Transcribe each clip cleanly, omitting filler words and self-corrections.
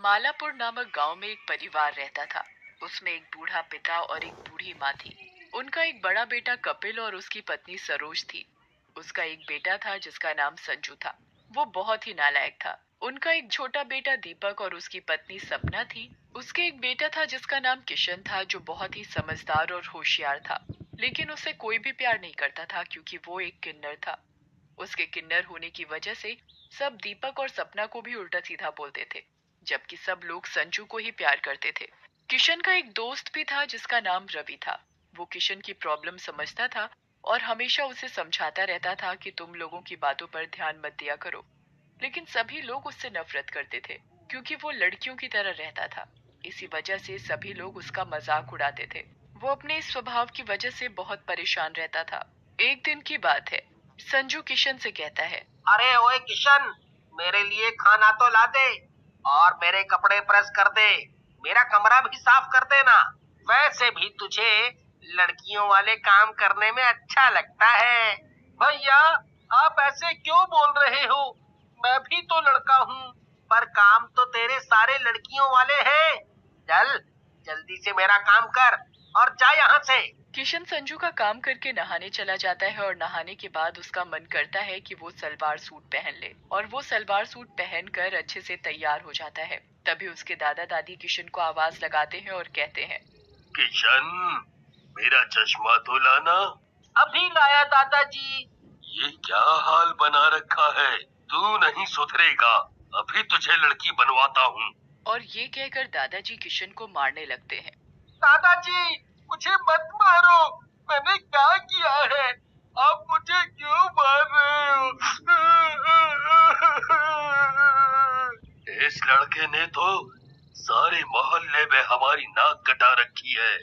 मालापुर नामक गांव में एक परिवार रहता था। उसमें एक बूढ़ा पिता और एक बूढ़ी माँ थी। उनका एक बड़ा बेटा कपिल और उसकी पत्नी सरोज थी। उसका एक बेटा था जिसका नाम संजू था। वो बहुत ही नालायक था। उनका एक छोटा बेटा दीपक और उसकी पत्नी सपना थी। उसके एक बेटा था जिसका नाम किशन था, जो बहुत ही समझदार और होशियार था। लेकिन उसे कोई भी प्यार नहीं करता था क्योंकि वो एक किन्नर था। उसके किन्नर होने की वजह से सब दीपक और सपना को भी उल्टा सीधा बोलते थे, जबकि सब लोग संजू को ही प्यार करते थे। किशन का एक दोस्त भी था जिसका नाम रवि था। वो किशन की प्रॉब्लम समझता था और हमेशा उसे समझाता रहता था कि तुम लोगों की बातों पर ध्यान मत दिया करो। लेकिन सभी लोग उससे नफरत करते थे क्योंकि वो लड़कियों की तरह रहता था। इसी वजह से सभी लोग उसका मजाक उड़ाते थे। वो अपने इस स्वभाव की वजह से बहुत परेशान रहता था। एक दिन की बात है। संजू किशन से कहता है, अरे ओए किशन, मेरे लिए खाना तो ला दे और मेरे कपड़े प्रेस कर दे। मेरा कमरा भी साफ कर देना। वैसे भी तुझे लड़कियों वाले काम करने में अच्छा लगता है। भैया, आप ऐसे क्यों बोल रहे हो? मैं भी तो लड़का हूँ, पर काम तो तेरे सारे लड़कियों वाले हैं। चल जल्दी से मेरा काम कर और जा यहाँ से। किशन संजू का काम करके नहाने चला जाता है और नहाने के बाद उसका मन करता है कि वो सलवार सूट पहन ले, और वो सलवार सूट पहनकर अच्छे से तैयार हो जाता है। तभी उसके दादा दादी किशन को आवाज लगाते हैं और कहते हैं, किशन, मेरा चश्मा तो लाना। अभी लाया दादाजी। ये क्या हाल बना रखा है? तू नहीं सुधरेगा। अभी तुझे लड़की बनवाता हूँ। और ये कहकर दादाजी किशन को मारने लगते हैं। दादाजी, मुझे मत मारो। मैंने क्या किया है? आप मुझे क्यों मार रहे हो? इस लड़के ने तो सारे मोहल्ले में हमारी नाक कटा रखी है।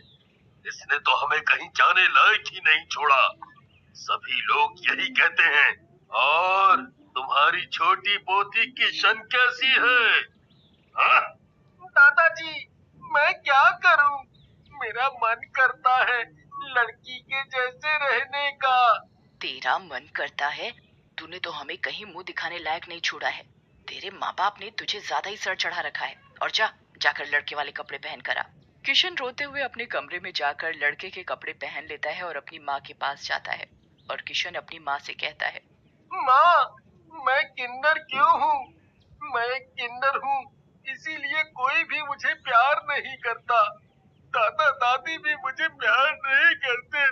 इसने तो हमें कहीं जाने लायक ही नहीं छोड़ा। सभी लोग यही कहते हैं। और तुम्हारी छोटी पोती किशन कैसी है? हाँ? दादाजी, मैं क्या करूं? मेरा मन करता है लड़की के जैसे रहने का। तेरा मन करता है? तूने तो हमें कहीं मुंह दिखाने लायक नहीं छोड़ा है। तेरे माँ बाप ने तुझे ज्यादा ही सर चढ़ा रखा है। और जाकर लड़के वाले कपड़े पहन कर आ। किशन रोते हुए अपने कमरे में जाकर लड़के के कपड़े पहन लेता है और अपनी माँ के पास जाता है। और किशन अपनी माँ से कहता है, माँ, मैं किन्नर क्यों हूँ? मैं किन्नर हूँ, इसीलिए कोई भी मुझे प्यार नहीं करता। दादा दादी भी मुझे प्यार नहीं करते।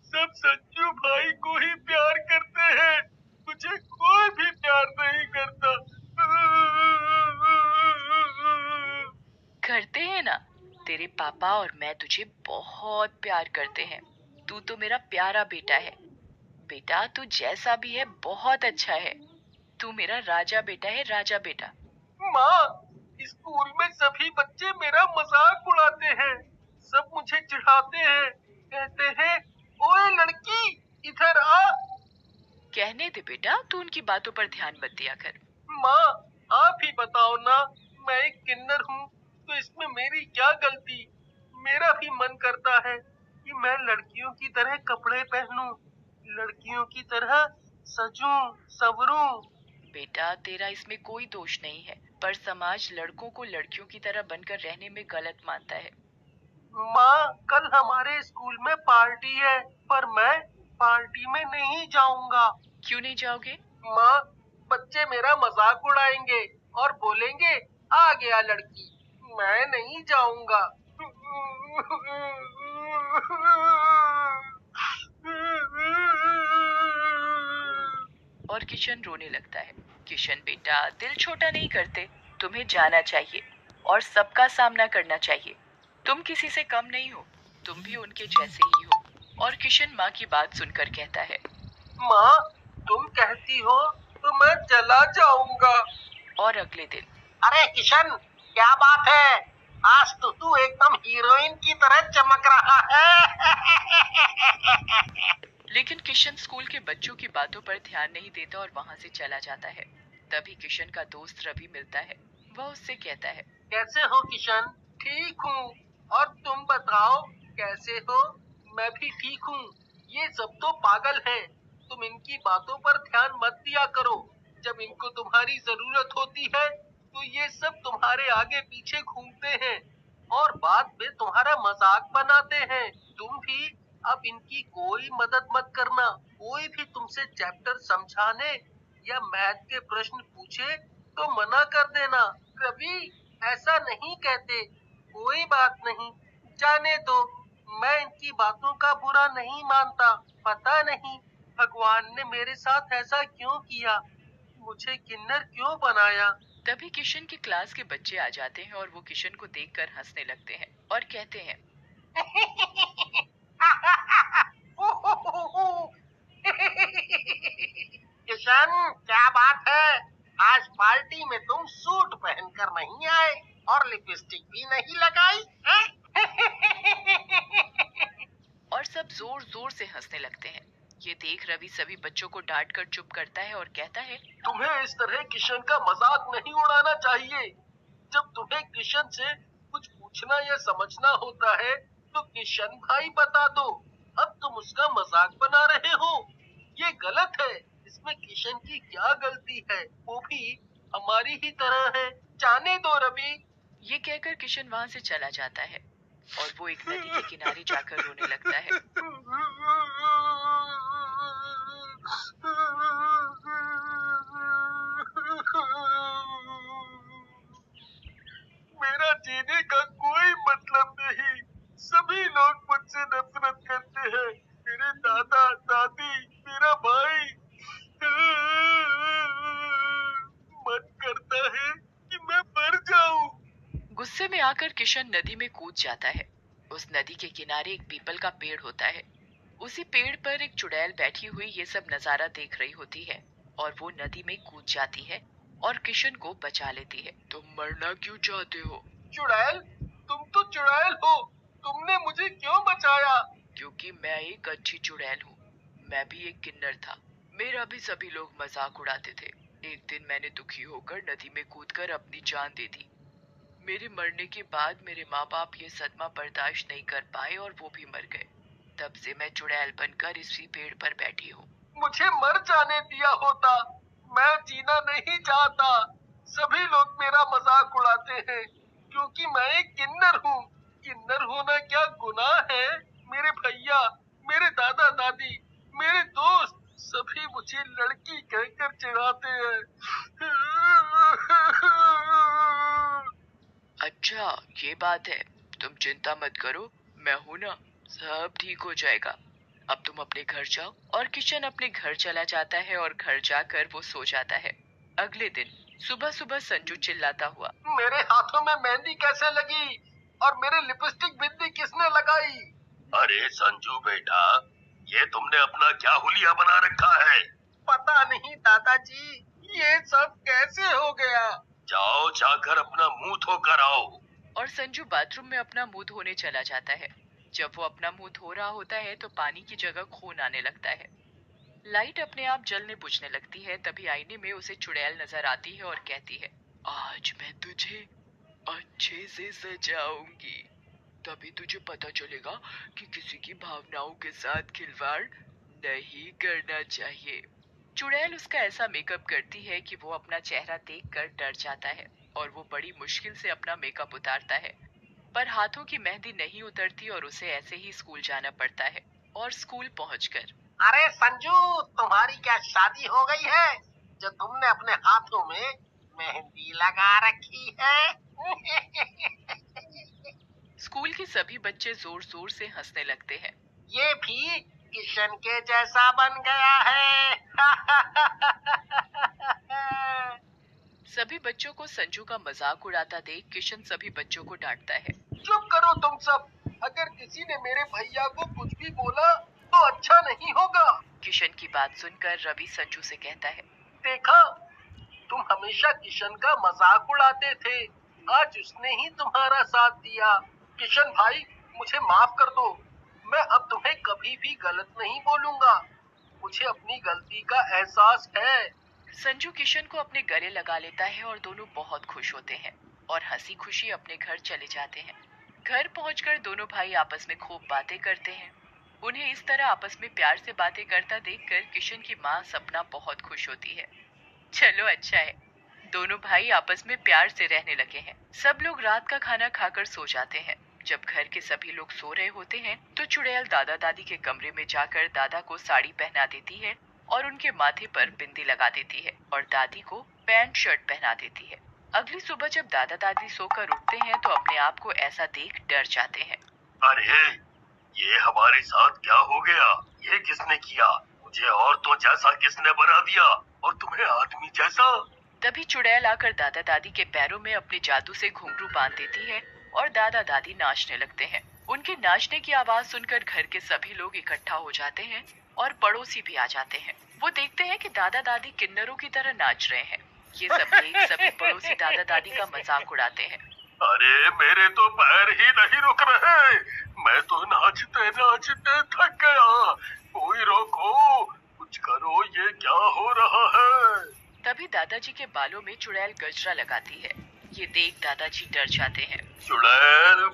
सब संजू भाई को ही प्यार करते हैं। मुझे कोई भी प्यार नहीं करता। करते हैं ना? तेरे पापा और मैं तुझे बहुत प्यार करते हैं। तू तो मेरा प्यारा बेटा है। बेटा, तू जैसा भी है बहुत अच्छा है। तू मेरा राजा बेटा है, राजा बेटा। माँ, स्कूल में सभी बच्चे मेरा मजाक उड़ाते हैं। सब मुझे चिढ़ाते हैं, कहते हैं, ओए लड़की, इधर आ। कहने दे बेटा, तू उनकी बातों पर ध्यान मत दिया कर। माँ, आप ही बताओ ना, मैं एक किन्नर हूँ तो इसमें मेरी क्या गलती? मेरा भी मन करता है कि मैं लड़कियों की तरह कपड़े पहनूं, लड़कियों की तरह सजूं, संवरूं। बेटा, तेरा इसमें कोई दोष नहीं है, पर समाज लड़कों को लड़कियों की तरह बनकर रहने में गलत मानता है। माँ, कल हमारे स्कूल में पार्टी है, पर मैं पार्टी में नहीं जाऊंगा। क्यों नहीं जाओगे? माँ, बच्चे मेरा मजाक उड़ाएंगे और बोलेंगे, आ गया लड़की। मैं नहीं जाऊंगा। और किशन रोने लगता है। किशन बेटा, दिल छोटा नहीं करते। तुम्हें जाना चाहिए और सबका सामना करना चाहिए। तुम किसी से कम नहीं हो। तुम भी उनके जैसे ही हो। और किशन माँ की बात सुनकर कहता है, माँ, तुम कहती हो तो मैं चला जाऊंगा। और अगले दिन, अरे किशन, क्या बात है? आज तो तू एकदम हीरोइन की तरह चमक रहा है। लेकिन किशन स्कूल के बच्चों की बातों पर ध्यान नहीं देता और वहाँ से चला जाता है। तभी किशन का दोस्त रवि मिलता है। वह उससे कहता है, कैसे हो किशन? ठीक हूँ। और तुम बताओ, कैसे हो? मैं भी ठीक हूँ। ये सब तो पागल हैं। तुम इनकी बातों पर ध्यान मत दिया करो। जब इनको तुम्हारी जरूरत होती है तो ये सब तुम्हारे आगे पीछे घूमते हैं और बाद में तुम्हारा मजाक बनाते हैं। तुम भी अब इनकी कोई मदद मत करना। कोई भी तुमसे चैप्टर समझाने या मैथ के प्रश्न पूछे तो मना कर देना। रवि, ऐसा नहीं कहते। कोई बात नहीं, जाने दो। मैं इनकी बातों का बुरा नहीं मानता। पता नहीं भगवान ने मेरे साथ ऐसा क्यों किया, मुझे किन्नर क्यों बनाया। तभी किशन की क्लास के बच्चे आ जाते हैं और वो किशन को देखकर हंसने लगते हैं और कहते हैं, किशन, क्या बात है? आज पार्टी में तुम सूट पहनकर नहीं आए और लिपस्टिक भी नहीं लगाई हैं? और सब जोर जोर से हंसने लगते हैं। ये देख रवि सभी बच्चों को डांट कर चुप करता है और कहता है, तुम्हें इस तरह किशन का मजाक नहीं उड़ाना चाहिए। जब तुम्हें किशन से कुछ पूछना या समझना होता है तो किशन भाई बता दो। अब तुम उसका मजाक बना रहे हो, ये गलत है। इसमें किशन की क्या गलती है? वो भी हमारी ही तरह है। जाने दो रवि। ये कहकर किशन वहाँ से चला जाता है और वो एक नदी के किनारे जाकर रोने लगता है। मेरा जीने का कोई मतलब नहीं। सभी लोग मुझसे नफरत करते हैं। मेरे दादा दादी, मेरा भाई। मन करता है कि मैं मर जाऊं। गुस्से में आकर किशन नदी में कूद जाता है। उस नदी के किनारे एक पीपल का पेड़ होता है। उसी पेड़ पर एक चुड़ैल बैठी हुई ये सब नजारा देख रही होती है और वो नदी में कूद जाती है और किशन को बचा लेती है। तुम मरना क्यों चाहते हो? चुड़ैल? तुम तो चुड़ैल हो। तुमने मुझे क्यों बचाया? क्योंकि मैं एक अच्छी चुड़ैल हूँ। मैं भी एक किन्नर था। मेरा भी सभी लोग मजाक उड़ाते थे। एक दिन मैंने दुखी होकर नदी में कूदकर अपनी जान दे दी। मेरे मरने के बाद मेरे माँ बाप ये सदमा बर्दाश्त नहीं कर पाए और वो भी मर गए। तब से मैं चुड़ैल बनकर इसी पेड़ पर बैठी हूँ। मुझे मर जाने दिया होता। मैं जीना नहीं चाहता। सभी लोग मेरा मजाक उड़ाते हैं क्योंकि मैं एक किन्नर हूँ। किन्नर होना क्या गुनाह है? मेरे भैया, मेरे दादा दादी, मेरे दोस्त सभी मुझे लड़की कहकर चिढ़ाते हैं। अच्छा, ये बात है। तुम चिंता मत करो, मैं हूं ना, सब ठीक हो जाएगा। अब तुम अपने घर जाओ। और किशन अपने घर चला जाता है और घर जाकर वो सो जाता है। अगले दिन सुबह सुबह संजू चिल्लाता हुआ, मेरे हाथों में मेहंदी कैसे लगी और मेरे लिपस्टिक बिंदी किसने लगाई? अरे संजू बेटा, ये तुमने अपना क्या हुलिया बना रखा है? पता नहीं दादाजी, ये सब कैसे हो गया? जाओ, जाकर अपना मुंह धोकर आओ। और संजू बाथरूम में अपना मुंह धोने चला जाता है। जब वो अपना मुंह धो रहा होता है तो पानी की जगह खून आने लगता है। लाइट अपने आप जलने बुझने लगती है। तभी आईने में उसे चुड़ैल नजर आती है और कहती है, आज मैं तुझे अच्छे से सजाऊंगी। तभी तुझे पता चलेगा कि किसी की भावनाओं के साथ खिलवाड़ नहीं करना चाहिए। चुड़ैल उसका ऐसा मेकअप करती है कि वो अपना चेहरा देखकर डर जाता है और वो बड़ी मुश्किल से अपना मेकअप उतारता है। पर हाथों की मेहंदी नहीं उतरती और उसे ऐसे ही स्कूल जाना पड़ता है। और स्कूल पहुंचकर, अरे संजू, तुम्हारी क्या शादी हो गई है जो तुमने अपने हाथों में मेहंदी लगा रखी है? स्कूल के सभी बच्चे जोर जोर से हंसने लगते हैं। ये भी किशन के जैसा बन गया है। सभी बच्चों को संजू का मजाक उड़ाता देख किशन सभी बच्चों को डांटता है। चुप करो तुम सब। अगर किसी ने मेरे भैया को कुछ भी बोला तो अच्छा नहीं होगा। किशन की बात सुनकर रवि संजू से कहता है, देखा, तुम हमेशा किशन का मजाक उड़ाते थे। आज उसने ही तुम्हारा साथ दिया। किशन भाई, मुझे माफ कर दो। मैं अब तुम्हें कभी भी गलत नहीं बोलूंगा। मुझे अपनी गलती का एहसास है। संजू किशन को अपने गले लगा लेता है और दोनों बहुत खुश होते हैं और हंसी खुशी अपने घर चले जाते हैं। घर पहुंचकर दोनों भाई आपस में खूब बातें करते हैं। उन्हें इस तरह आपस में प्यार से बातें करता देखकर किशन की माँ सपना बहुत खुश होती है। चलो अच्छा है, दोनों भाई आपस में प्यार से रहने लगे हैं। सब लोग रात का खाना खाकर सो जाते हैं। जब घर के सभी लोग सो रहे होते हैं तो चुड़ैल दादा दादी के कमरे में जाकर दादा को साड़ी पहना देती है और उनके माथे पर बिंदी लगा देती है और दादी को पैंट शर्ट पहना देती है। अगली सुबह जब दादा दादी सोकर उठते हैं तो अपने आप को ऐसा देख डर जाते हैं। अरे ये हमारे साथ क्या हो गया? ये किसने किया? मुझे औरतों जैसा किसने बना दिया और तुम्हें आदमी जैसा? तभी चुड़ैल आकर दादा दादी के पैरों में अपने जादू से घुंघरू बांध देती है और दादा दादी नाचने लगते हैं। उनके नाचने की आवाज सुनकर घर के सभी लोग इकट्ठा हो जाते हैं और पड़ोसी भी आ जाते हैं। वो देखते हैं कि दादा दादी किन्नरों की तरह नाच रहे हैं। ये सब देख सभी पड़ोसी दादा दादी का मजाक उड़ाते हैं। अरे मेरे तो पैर ही नहीं रुक रहे, मैं तो नाचते नाचते थक गया। कोई रोको, कुछ करो, ये क्या हो रहा है? तभी दादाजी के बालों में चुड़ैल गजरा लगाती है। ये देख दादाजी डर जाते हैं। चुड़ैल